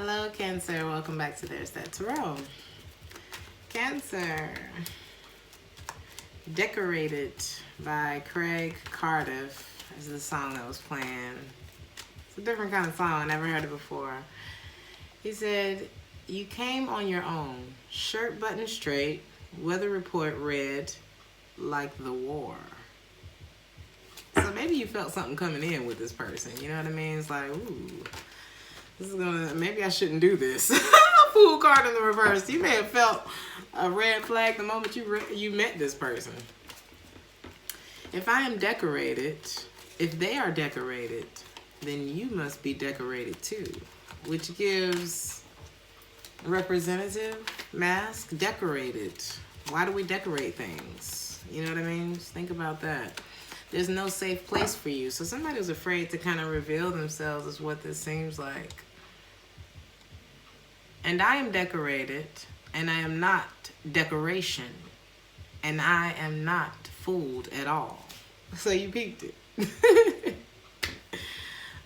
Hello, Cancer. Welcome back to Theresthattarot. Cancer. Decorated by Craig Cardiff is the song that was playing. It's a different kind of song. I never heard it before. He said, you came on your own. Shirt buttoned straight. Weather report read like the war. So maybe you felt something coming in with this person. You know what I mean? It's like, ooh, this is gonna, maybe I shouldn't do this. Fool card in the reverse. You may have felt a red flag the moment you met this person. If I am decorated, if they are decorated, then you must be decorated too. Which gives representative, mask, decorated. Why do we decorate things? You know what I mean? Just think about that. There's no safe place for you. So somebody was afraid to kind of reveal themselves is what this seems like. And I am decorated, and I am not decoration. And I am not fooled at all. So you peeped it.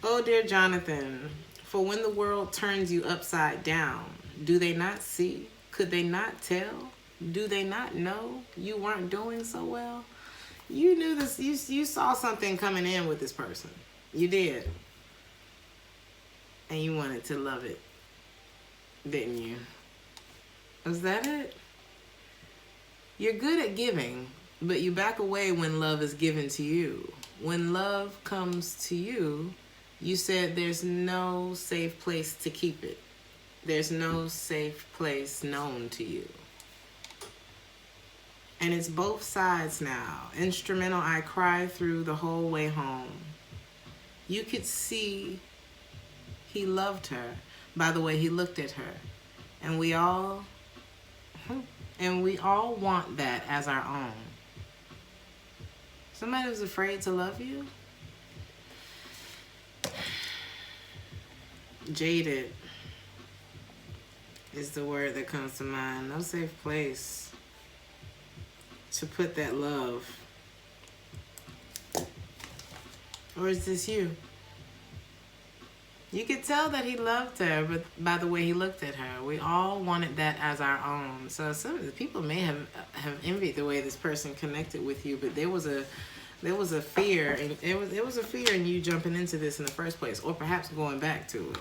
Oh, dear Jonathan, for when the world turns you upside down, do they not see? Could they not tell? Do they not know you weren't doing so well? You knew this, you saw something coming in with this person. You did. And you wanted to love it, didn't you? Was that it? You're good at giving, but you back away when love is given to you. When love comes to you, you said there's no safe place to keep it. There's no safe place known to you. And it's both sides now. Instrumental, I cried through the whole way home. You could see he loved her by the way he looked at her. And we all want that as our own. Somebody was afraid to love you? Jaded is the word that comes to mind. No safe place to put that love. Or is this you? You could tell that he loved her, but by the way he looked at her. We all wanted that as our own. So some of the people may have envied the way this person connected with you, but there was a fear, and it was a fear in you jumping into this in the first place, or perhaps going back to it.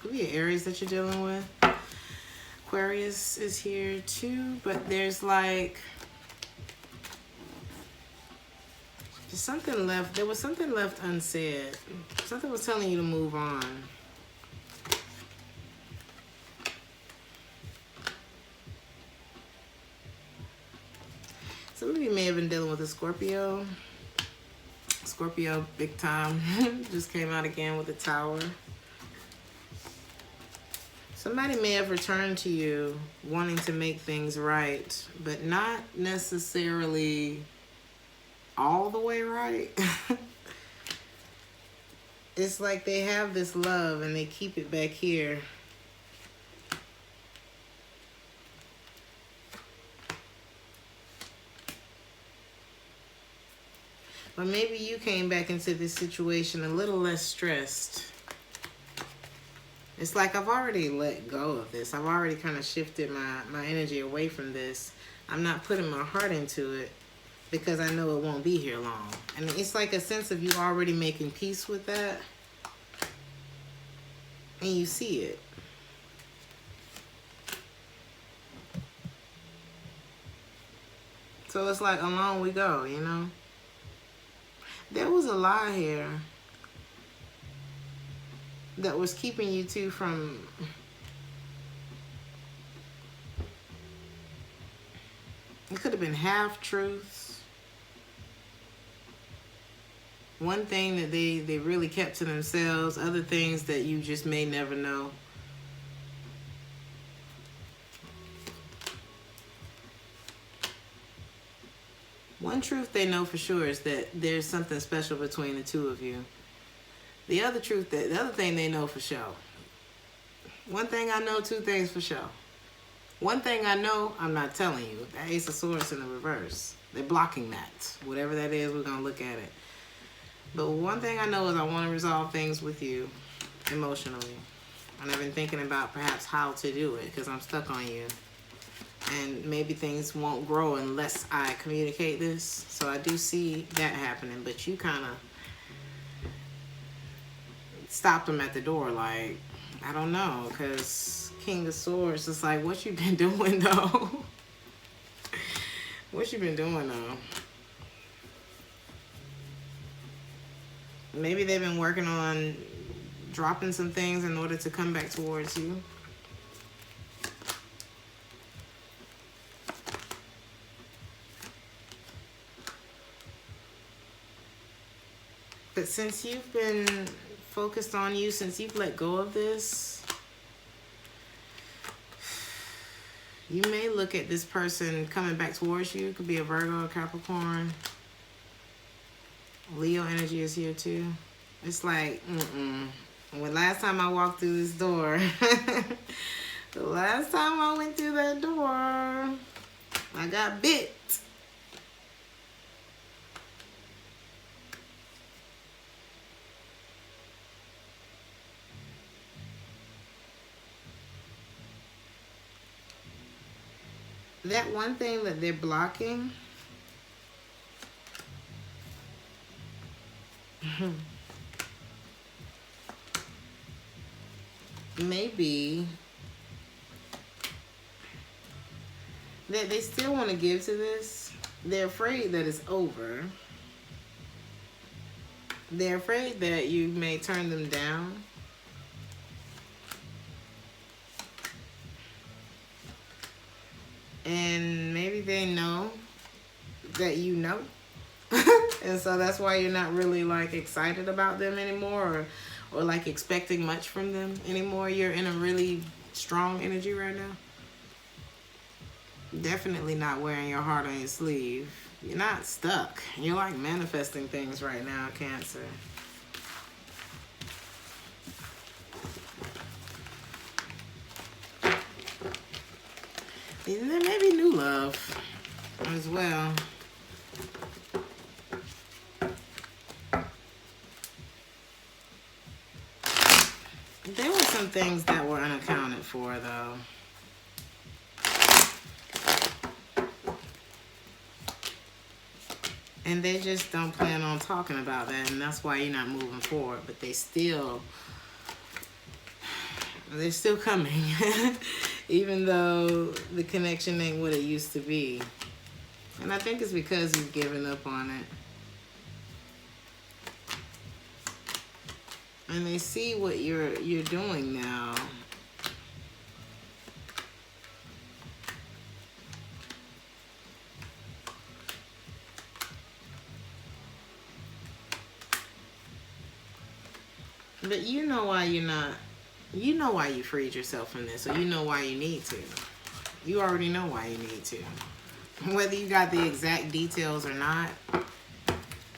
Could be an Aries that you're dealing with. Aquarius is here too, but there's like something left. There was something left unsaid. Something was telling you to move on. Some of you may have been dealing with a Scorpio. Scorpio, big time. Just came out again with the Tower. Somebody may have returned to you wanting to make things right, but not necessarily all the way right. It's like they have this love and they keep it back here. But maybe you came back into this situation a little less stressed. It's like I've already let go of this. I've already kind of shifted my energy away from this. I'm not putting my heart into it because I know it won't be here long. And it's like a sense of you already making peace with that. And you see it. So it's like along we go, you know? There was a lie here that was keeping you two from it could have been half-truths. One thing that they really kept to themselves, other things that you just may never know. One truth they know for sure is that there's something special between the two of you. The other thing they know for sure. One thing I know, two things for sure. One thing I know, I'm not telling you. That Ace of Swords in the reverse. They're blocking that. Whatever that is, we're going to look at it. But one thing I know is I want to resolve things with you emotionally. And I've been thinking about perhaps how to do it because I'm stuck on you. And maybe things won't grow unless I communicate this. So I do see that happening. But you kind of stopped them at the door. Like, I don't know. Because King of Swords is like, what you been doing, though? What you been doing, though? Maybe they've been working on dropping some things in order to come back towards you. But since you've been focused on you, since you've let go of this, you may look at this person coming back towards you. It could be a Virgo or Capricorn. Leo energy is here too. It's like, When last time I walked through this door, the last time I went through that door, I got bit. That one thing that they're blocking, maybe that they still want to give to this. They're afraid that it's over. They're afraid that you may turn them down. And maybe they know that you know. And so that's why you're not really like excited about them anymore, or like expecting much from them anymore. You're in a really strong energy right now. Definitely not wearing your heart on your sleeve. You're not stuck. You're like manifesting things right now, Cancer. And there may be new love as well. There were some things that were unaccounted for, though. And they just don't plan on talking about that, and that's why you're not moving forward. But they're still coming. Even though the connection ain't what it used to be. And I think it's because you've given up on it. And they see what you're doing now. But you know why you're not. You know why you freed yourself from this, or you know why you need to. You already know why you need to. Whether you got the exact details or not,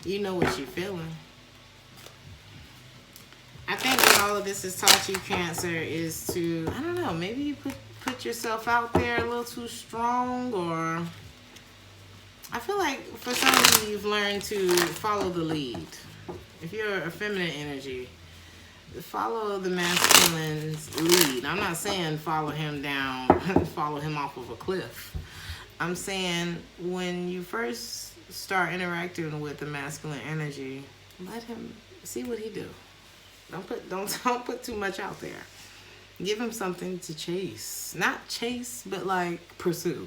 you know what you're feeling. I think what all of this has taught you, Cancer, is to, I don't know, maybe you put yourself out there a little too strong, or I feel like for some of you, you've learned to follow the lead. If you're a feminine energy, follow the masculine's lead. I'm not saying follow him down, follow him off of a cliff. I'm saying when you first start interacting with the masculine energy, let him see what he do. Don't put too much out there. Give him something to chase. Not chase, but like pursue.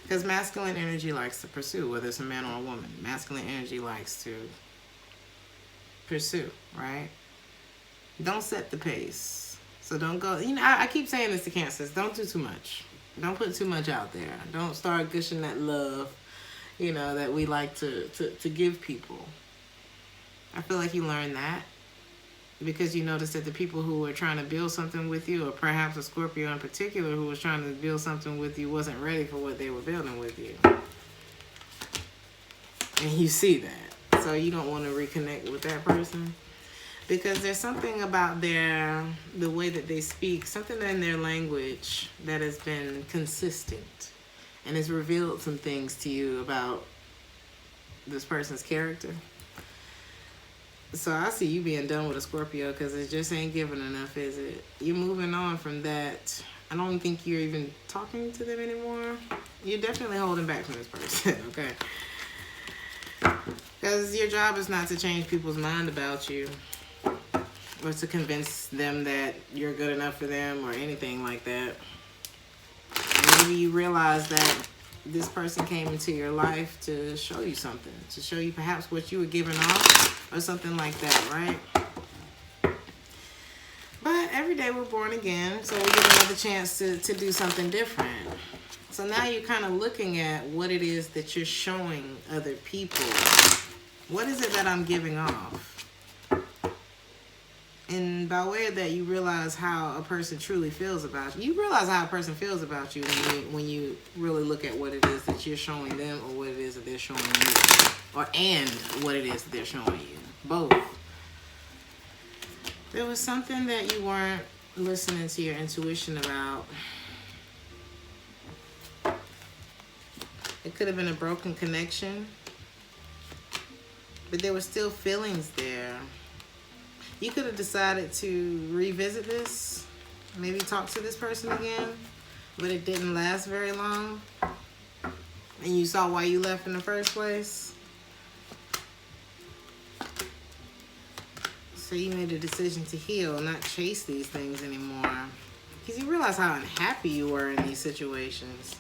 Because masculine energy likes to pursue, whether it's a man or a woman. Masculine energy likes to pursue, right? Don't set the pace. So don't go, I keep saying this to Cancers, don't do too much. Don't put too much out there. Don't start gushing that love, that we like to give people. I feel like you learned that because you noticed that the people who were trying to build something with you, or perhaps a Scorpio in particular who was trying to build something with you, wasn't ready for what they were building with you. And you see that. So you don't want to reconnect with that person. Because there's something about the way that they speak, something in their language that has been consistent and has revealed some things to you about this person's character. So I see you being done with a Scorpio because it just ain't giving enough, is it? You're moving on from that. I don't think you're even talking to them anymore. You're definitely holding back from this person, okay? Because your job is not to change people's mind about you or to convince them that you're good enough for them or anything like that. Maybe you realize that this person came into your life to show you something, to show you perhaps what you were giving off or something like that, right? But every day we're born again, so we get another chance to do something different. So now you're kind of looking at what it is that you're showing other people. What is it that I'm giving off? And by way of that, you realize how a person truly feels about you. You realize how a person feels about you when you really look at what it is that you're showing them or what it is that they're showing you. And what it is that they're showing you. Both. There was something that you weren't listening to your intuition about. It could have been a broken connection, but there were still feelings there. You could have decided to revisit this, maybe talk to this person again, but it didn't last very long. And you saw why you left in the first place. So you made a decision to heal, not chase these things anymore. Because you realize how unhappy you were in these situations.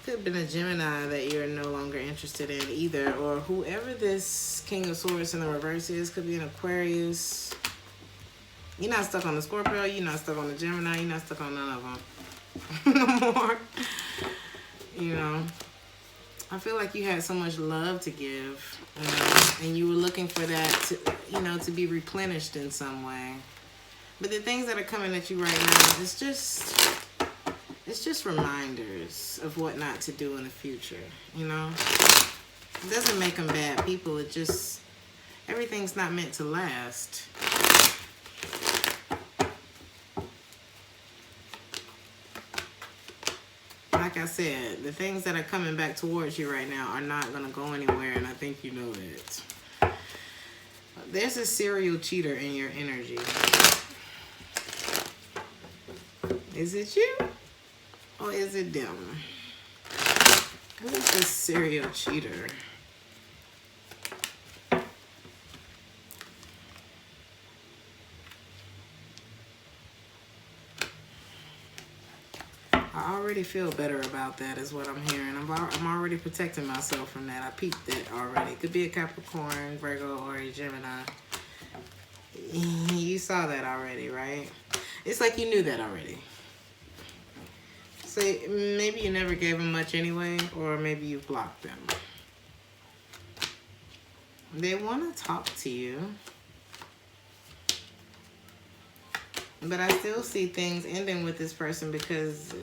Could have been a Gemini that you're no longer interested in either, or whoever this King of Swords in the reverse is, could be an Aquarius. You're not stuck on the Scorpio, you're not stuck on the Gemini, you're not stuck on none of them no more. You know, I feel like you had so much love to give, and you were looking for that to, to be replenished in some way. But the things that are coming at you right now, it's just reminders of what not to do in the future, you know? It doesn't make them bad people. It just, everything's not meant to last. Like I said, the things that are coming back towards you right now are not going to go anywhere, and I think you know it. There's a serial cheater in your energy. Is it you? Or is it them? Who is this serial cheater? I already feel better about that is what I'm hearing. I'm already protecting myself from that. I peeped it already. It could be a Capricorn, Virgo, or a Gemini. You saw that already, right? It's like you knew that already. So maybe you never gave them much anyway, or maybe you blocked them. They want to talk to you. But I still see things ending with this person because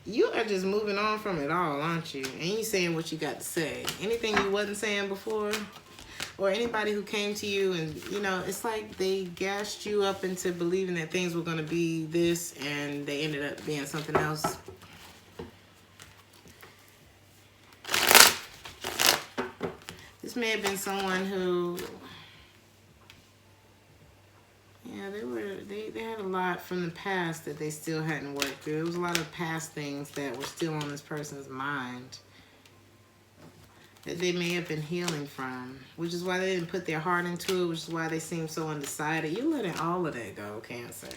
you are just moving on from it all, aren't you? And you saying what you got to say. Anything you wasn't saying before, or anybody who came to you and, it's like they gassed you up into believing that things were going to be this and they ended up being something else. This may have been someone who, they had a lot from the past that they still hadn't worked through. There was a lot of past things that were still on this person's mind that they may have been healing from, which is why they didn't put their heart into it, which is why they seem so undecided. You're letting all of that go, Cancer.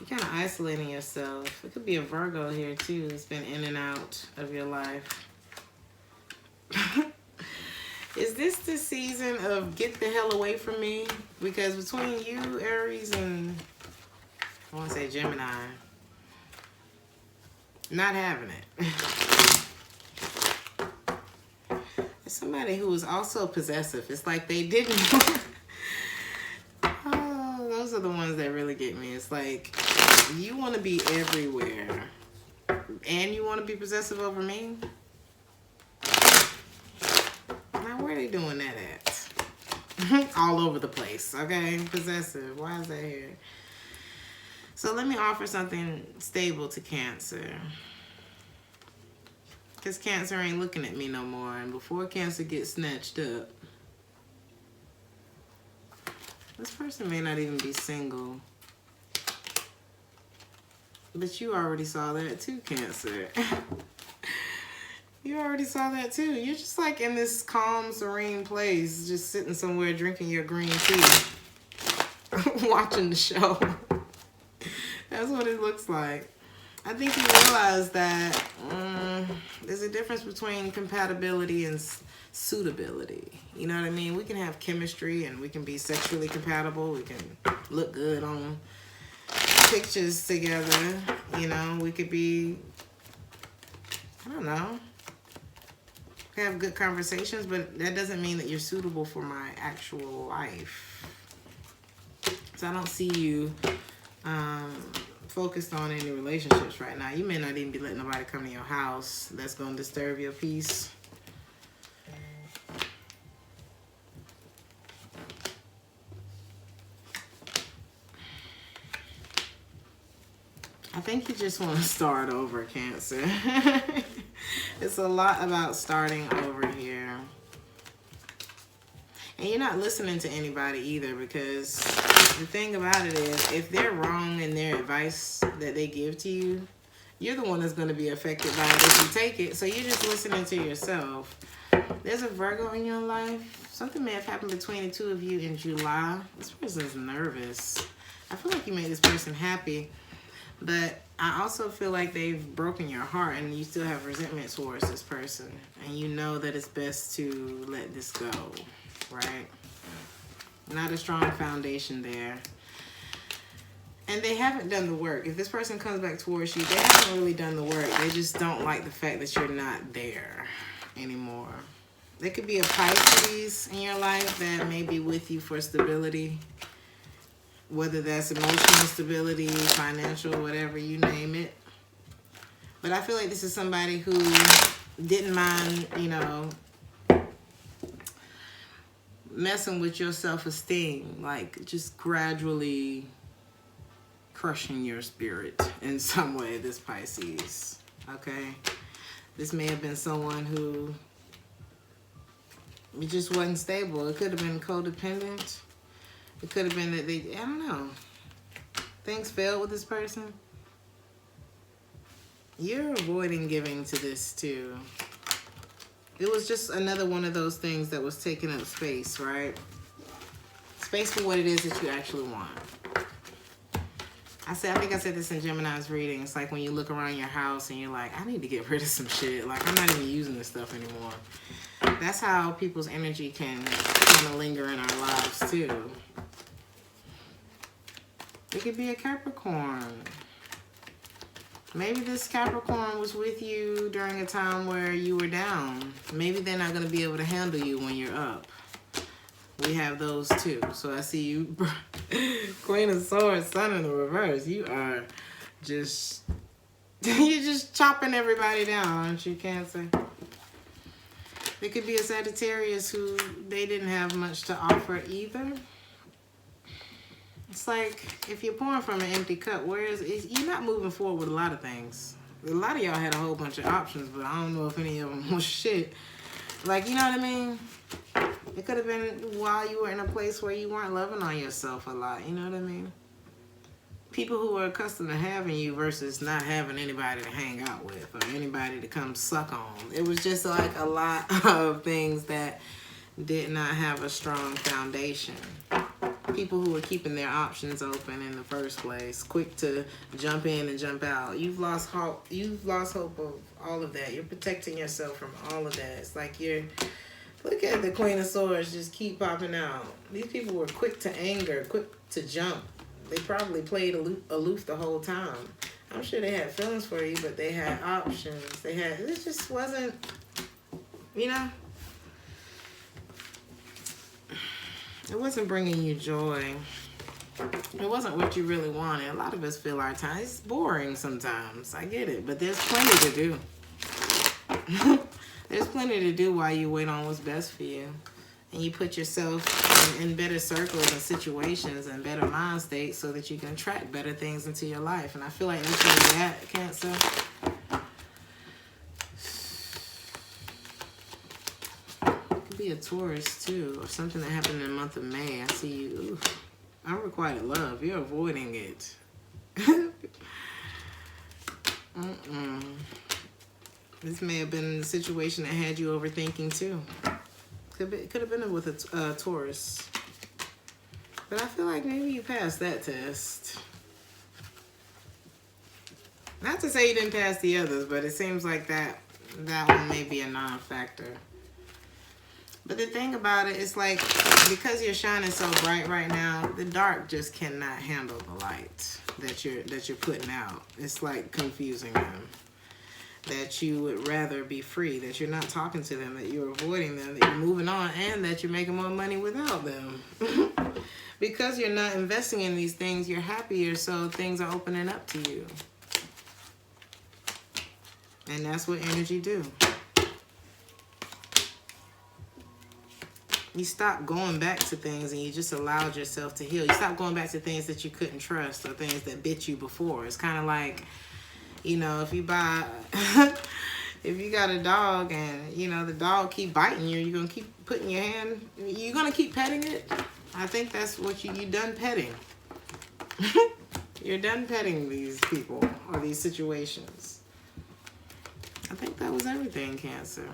You're kind of isolating yourself. It could be a Virgo here, too. It's been in and out of your life. Is this the season of get the hell away from me? Because between you, Aries, and I want to say Gemini, not having it. There's somebody who is also possessive. It's like they didn't. Oh, those are the ones that really get me. It's like you want to be everywhere and you want to be possessive over me? Now, where are they doing that at? All over the place, okay? Possessive. Why is that here? So let me offer something stable to Cancer. Because Cancer ain't looking at me no more. And before Cancer gets snatched up, This person may not even be single. But you already saw that too, Cancer. You already saw that too. You're just like in this calm, serene place, just sitting somewhere drinking your green tea, watching the show. That's what it looks like. I think you realize that there's a difference between compatibility and suitability. You know what I mean? We can have chemistry and we can be sexually compatible. We can look good on pictures together. You know, we could be, I don't know, have good conversations, but that doesn't mean that you're suitable for my actual life. So I don't see you focused on any relationships right now. You may not even be letting nobody come to your house that's going to disturb your peace. I think you just want to start over, Cancer. It's a lot about starting over here. And you're not listening to anybody either, because the thing about it is, if they're wrong in their advice that they give to you, you're the one that's going to be affected by it if you take it. So you're just listening to yourself. There's a Virgo in your life. Something may have happened between the two of you in July. This person's nervous. I feel like you made this person happy, but I also feel like they've broken your heart and you still have resentment towards this person. And you know that it's best to let this go, right? Not a strong foundation there. And they haven't done the work. If this person comes back towards you, they haven't really done the work. They just don't like the fact that you're not there anymore. There could be a Pisces in your life that may be with you for stability. Whether that's emotional stability, financial, whatever, you name it. But I feel like this is somebody who didn't mind, you know, messing with your self-esteem. Like, just gradually crushing your spirit in some way, this Pisces. Okay? This may have been someone who it just wasn't stable. It could have been codependent. It could have been that they, I don't know. Things failed with this person. You're avoiding giving to this too. It was just another one of those things that was taking up space, right? Space for what it is that you actually want. I think I said this in Gemini's reading. It's like when you look around your house and you're like, I need to get rid of some shit. Like, I'm not even using this stuff anymore. That's how people's energy can kind of linger in our lives too. It could be a Capricorn. Maybe this Capricorn was with you during a time where you were down. Maybe they're not going to be able to handle you when you're up. We have those too. So I see you, Queen of Swords, Sun in the reverse. You are just, you're just chopping everybody down, aren't you, Cancer? It could be a Sagittarius who they didn't have much to offer either. It's like, if you're pouring from an empty cup, you're not moving forward with a lot of things. A lot of y'all had a whole bunch of options, but I don't know if any of them was shit. Like, you know what I mean? It could have been while you were in a place where you weren't loving on yourself a lot. You know what I mean? People who are accustomed to having you versus not having anybody to hang out with or anybody to come suck on. It was just like a lot of things that did not have a strong foundation. People who were keeping their options open in the first place, quick to jump in and jump out. You've lost hope. You've lost hope of all of that. You're protecting yourself from all of that. It's like you're, look at the Queen of Swords just keep popping out. These people were quick to anger, quick to jump. They probably played aloof the whole time. I'm sure they had feelings for you, but they had options. It just wasn't, you know, it wasn't bringing you joy. It wasn't what you really wanted. A lot of us feel our time. It's boring sometimes. I get it, but there's plenty to do. There's plenty to do while you wait on what's best for you. And you put yourself in better circles and situations and better mind states so that you can attract better things into your life. And I feel like that's where you're at, Cancer. It could be a Taurus too, or something that happened in the month of May. I see you unrequited love. You're avoiding it. This may have been a situation that had you overthinking too. Could have been with a Taurus. But I feel like maybe you passed that test. Not to say you didn't pass the others, but it seems like that one may be a non-factor. But the thing about it is, like, because you're shining so bright right now, the dark just cannot handle the light that you're putting out. It's like confusing them. That you would rather be free, that you're not talking to them, that you're avoiding them, that you're moving on, and that you're making more money without them. Because you're not investing in these things, you're happier, so things are opening up to you. And that's what energy do. You stop going back to things and you just allowed yourself to heal. You stop going back to things that you couldn't trust or things that bit you before. It's kind of like, you know, if you buy, if you got a dog and, you know, the dog keep biting you, you're going to keep putting your hand, you're going to keep petting it. I think that's what you done petting. You're done petting these people or these situations. I think that was everything, Cancer.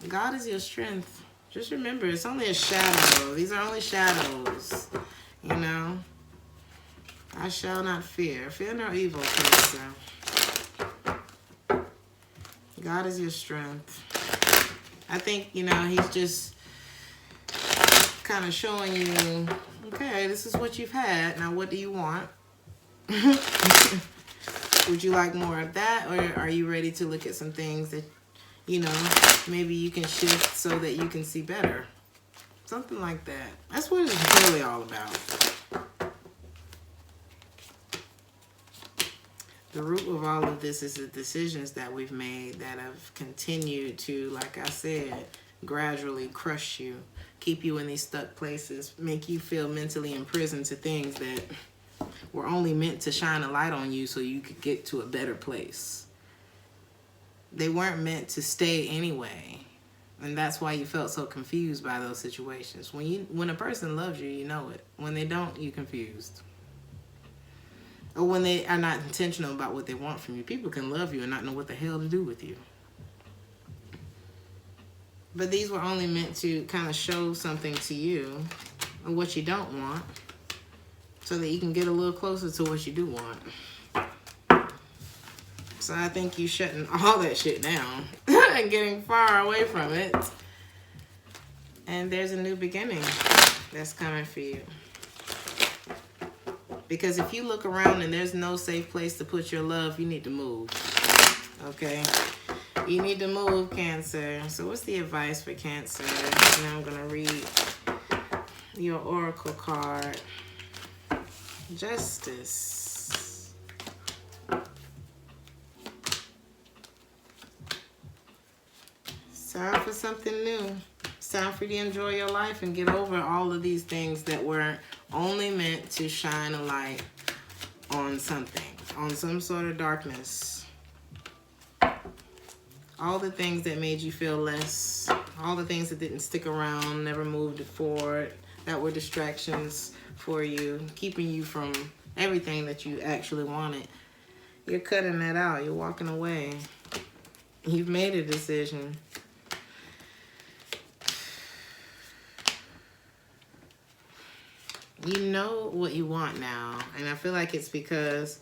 God is your strength. Just remember, it's only a shadow. These are only shadows. You know? I shall not fear. Fear no evil, Cancer. God is your strength. I think, you know, he's just kind of showing you, okay, this is what you've had. Now, what do you want? Would you like more of that? Or are you ready to look at some things that, you know, maybe you can shift so that you can see better? Something like that. That's what it's really all about. The root of all of this is the decisions that we've made that have continued to, like I said, gradually crush you, keep you in these stuck places, make you feel mentally imprisoned to things that were only meant to shine a light on you so you could get to a better place. They weren't meant to stay anyway. And that's why you felt so confused by those situations. When a person loves you, you know it. When they don't, you're confused. Or when they are not intentional about what they want from you. People can love you and not know what the hell to do with you. But these were only meant to kind of show something to you of what you don't want, so that you can get a little closer to what you do want. So I think you shutting all that shit down and getting far away from it. And there's a new beginning that's coming for you. Because if you look around and there's no safe place to put your love, you need to move. Okay? You need to move, Cancer. So what's the advice for Cancer? Now I'm going to read your oracle card. Justice. It's time for something new. It's time for you to enjoy your life and get over all of these things that were only meant to shine a light on something, on some sort of darkness. All the things that made you feel less, all the things that didn't stick around, never moved forward, that were distractions for you, keeping you from everything that you actually wanted. You're cutting that out. You're walking away. You've made a decision. You know what you want now. And I feel like it's because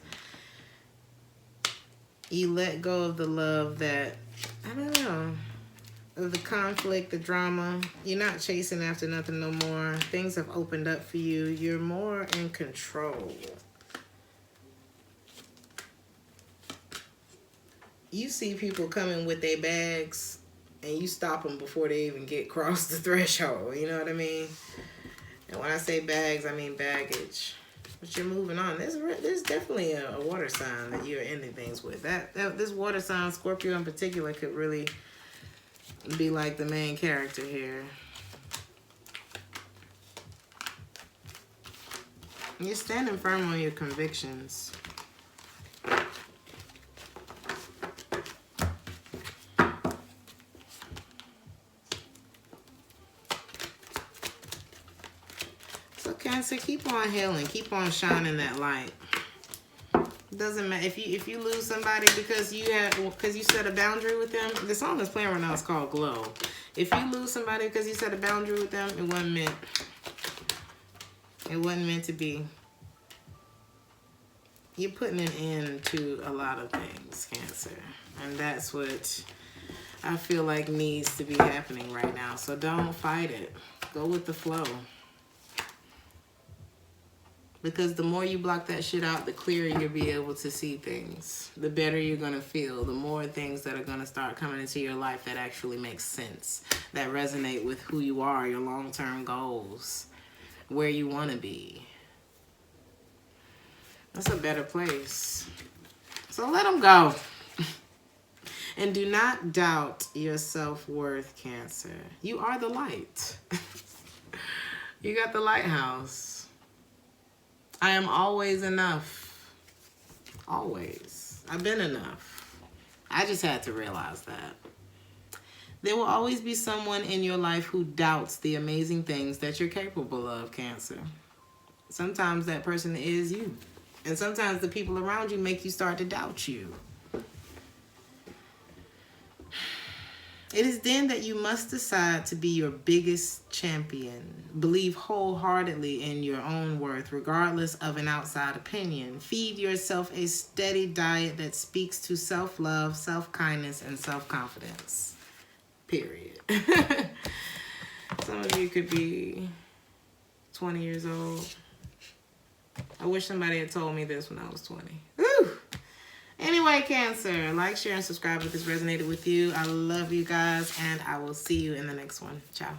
you let go of the love that, I don't know, of the conflict, the drama. You're not chasing after nothing no more. Things have opened up for you. You're more in control. You see people coming with their bags and you stop them before they even get across the threshold. You know what I mean? And when I say bags, I mean baggage. But you're moving on. There's definitely a water sign that you're ending things with. This water sign, Scorpio in particular, could really be like the main character here. You're standing firm on your convictions. Cancer, keep on healing. Keep on shining that light. Doesn't matter if you lose somebody because you set a boundary with them. The song that's playing right now is called Glow. If you lose somebody because you set a boundary with them, it wasn't meant to be. You're putting an end to a lot of things, Cancer, and that's what I feel like needs to be happening right now. So don't fight it. Go with the flow. Because the more you block that shit out, the clearer you'll be able to see things. The better you're going to feel. The more things that are going to start coming into your life that actually make sense. That resonate with who you are, your long-term goals, where you want to be. That's a better place. So let them go. And do not doubt your self-worth, Cancer. You are the light. You got the lighthouse. I am always enough. Always. I've been enough. I just had to realize that. There will always be someone in your life who doubts the amazing things that you're capable of, Cancer. Sometimes that person is you. And sometimes the people around you make you start to doubt you. It is then that you must decide to be your biggest champion. Believe wholeheartedly in your own worth, regardless of an outside opinion. Feed yourself a steady diet that speaks to self-love, self-kindness, and self-confidence. Period. Some of you could be 20 years old. I wish somebody had told me this when I was 20. Woo! Anyway, Cancer, like, share, and subscribe if this resonated with you. I love you guys, and I will see you in the next one. Ciao.